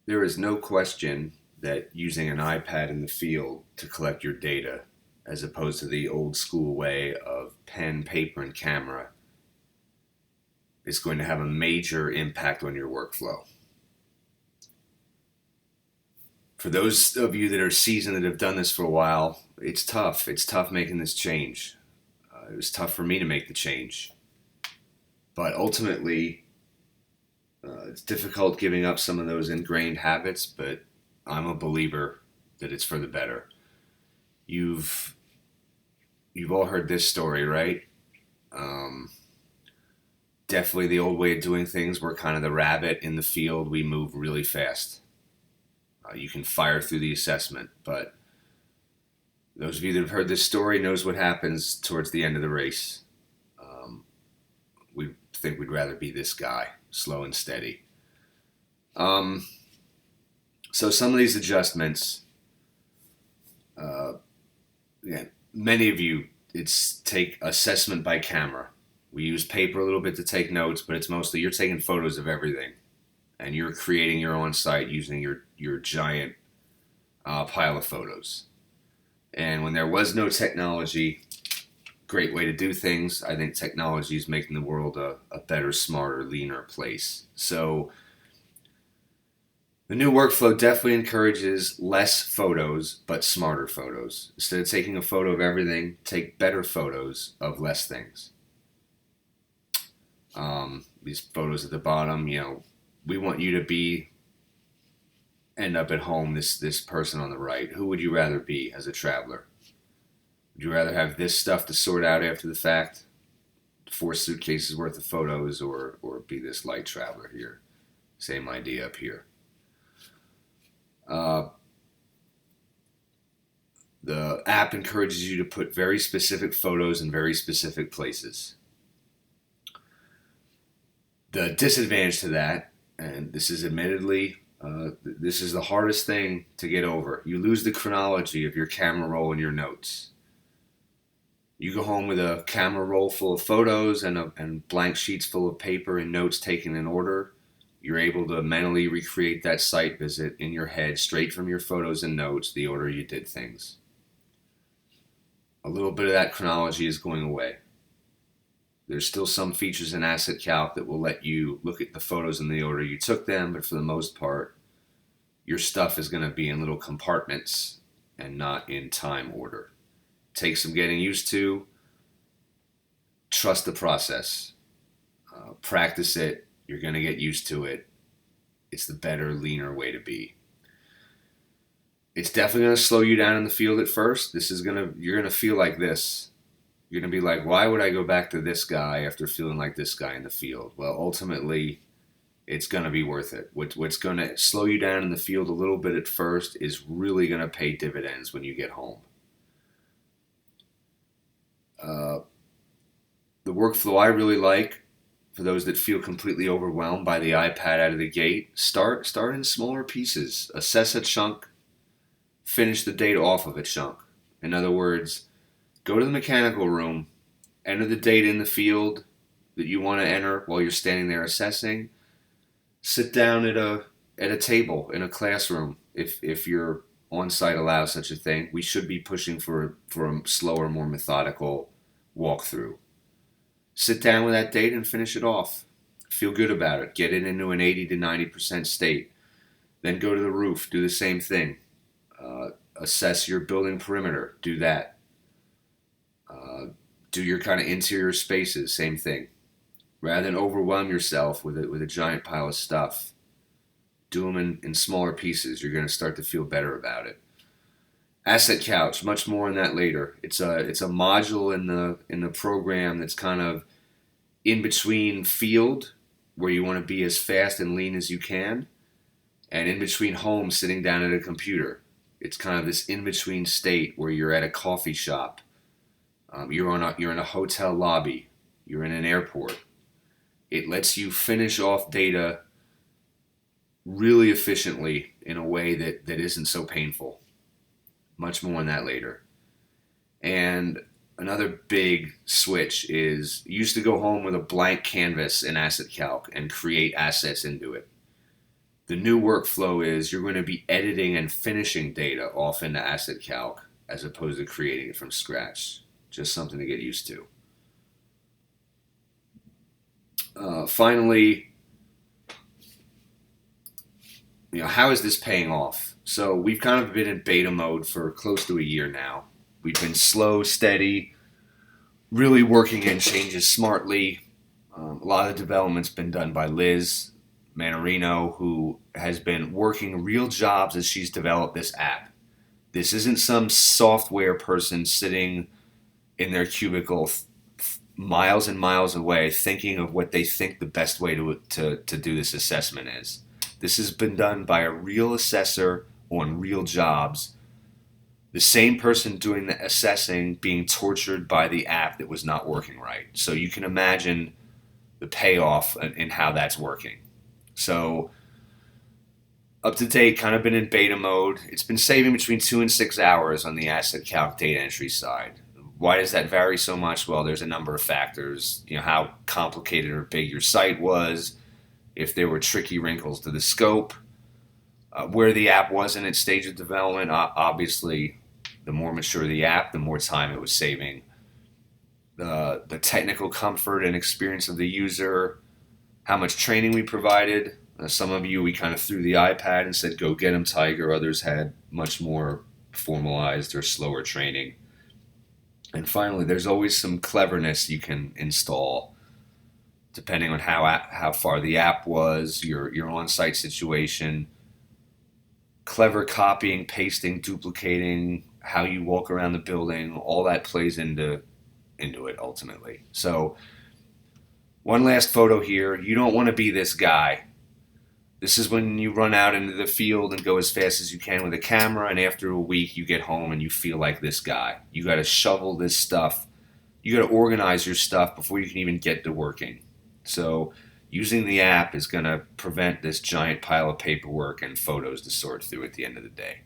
There is no question that using an iPad in the field to collect your data, as opposed to the old school way of pen, paper, and camera, is going to have a major impact on your workflow. For those of you that are seasoned that have done this for a while, it's tough. It's tough making this change. It was tough for me to make the change. But ultimately, it's difficult giving up some of those ingrained habits, but I'm a believer that it's for the better. You've you've all heard this story, right? Um, Definitely the old way of doing things. We're kind of the rabbit in the field. We move really fast. You can fire through the assessment, but those of you that have heard this story knows what happens towards the end of the race. Um, we think we'd rather be this guy, slow and steady. Um, so some of these adjustments, uh, yeah, many of you, it's take assessment by camera. We use paper a little bit to take notes, but it's mostly you're taking photos of everything, and you're creating your own site using your giant pile of photos. And when there was no technology, great way to do things. I think technology is making the world a better, smarter, leaner place. So the new workflow definitely encourages less photos, but smarter photos. Instead of taking a photo of everything, take better photos of less things. These photos at the bottom, we want you to end up at home, this person on the right. Who would you rather be as a traveler? Would you rather have this stuff to sort out after the fact, 4 suitcases worth of photos, or be this light traveler here? Same idea up here. Uh, the app encourages you to put very specific photos in very specific places. The disadvantage to that, and this is admittedly, this is the hardest thing to get over. You lose the chronology of your camera roll and your notes. You go home with a camera roll full of photos and blank sheets full of paper and notes taken in order. You're able to mentally recreate that site visit in your head straight from your photos and notes, the order you did things. A little bit of that chronology is going away. There's still some features in Asset Calc that will let you look at the photos in the order you took them, but for the most part, your stuff is going to be in little compartments and not in time order. Takes some getting used to. Trust the process. Practice it. You're going to get used to it. It's the better, leaner way to be. It's definitely going to slow you down in the field at first. You're going to feel like this. You're going to be like, why would I go back to this guy after feeling like this guy in the field? Well, ultimately, it's going to be worth it. What's going to slow you down in the field a little bit at first is really going to pay dividends when you get home. The workflow I really like, for those that feel completely overwhelmed by the iPad out of the gate, start in smaller pieces. Assess a chunk, finish the data off of a chunk. In other words, go to the mechanical room, enter the data in the field that you want to enter while you're standing there assessing. Sit down at a table in a classroom if your on-site allows such a thing. We should be pushing for a slower, more methodical walkthrough. Sit down with that data and finish it off. Feel good about it. Get it into an 80 to 90% state. Then go to the roof. Do the same thing. Assess your building perimeter. Do that. Do your kind of interior spaces. Same thing. Rather than overwhelm yourself with a giant pile of stuff, do them in smaller pieces. You're going to start to feel better about it. Asset Couch, much more on that later. It's a module in the program that's kind of in between field, where you want to be as fast and lean as you can, and in between home, sitting down at a computer. It's kind of this in between state where you're at a coffee shop, you're in a hotel lobby, you're in an airport. It lets you finish off data really efficiently in a way that isn't so painful. Much more on that later. And another big switch is you used to go home with a blank canvas in Asset Calc and create assets into it. The new workflow is you're going to be editing and finishing data off into Asset Calc as opposed to creating it from scratch. Just something to get used to. Finally, how is this paying off? So we've kind of been in beta mode for close to a year now. We've been slow, steady, really working in changes smartly. A lot of development's been done by Liz Manarino, who has been working real jobs as she's developed this app. This isn't some software person sitting in their cubicle miles and miles away thinking of what they think the best way to do this assessment is. This has been done by a real assessor on real jobs. The same person doing the assessing being tortured by the app that was not working right. So you can imagine the payoff and how that's working. So up to date, kind of been in beta mode. It's been saving between 2 and 6 hours on the Asset Calc data entry side. Why does that vary so much? Well, there's a number of factors. How complicated or big your site was, if there were tricky wrinkles to the scope, where the app was in its stage of development. Obviously, the more mature the app, the more time it was saving. The technical comfort and experience of the user, how much training we provided. Some of you, we kind of threw the iPad and said, go get them, Tiger. Others had much more formalized or slower training. And finally, there's always some cleverness you can install depending on how far the app was, your on-site situation. Clever copying, pasting, duplicating, how you walk around the building, all that plays into it ultimately. So one last photo here. You don't want to be this guy. This is when you run out into the field and go as fast as you can with a camera, and after a week you get home and you feel like this guy. You got to shovel this stuff. You got to organize your stuff before you can even get to working. So using the app is going to prevent this giant pile of paperwork and photos to sort through at the end of the day.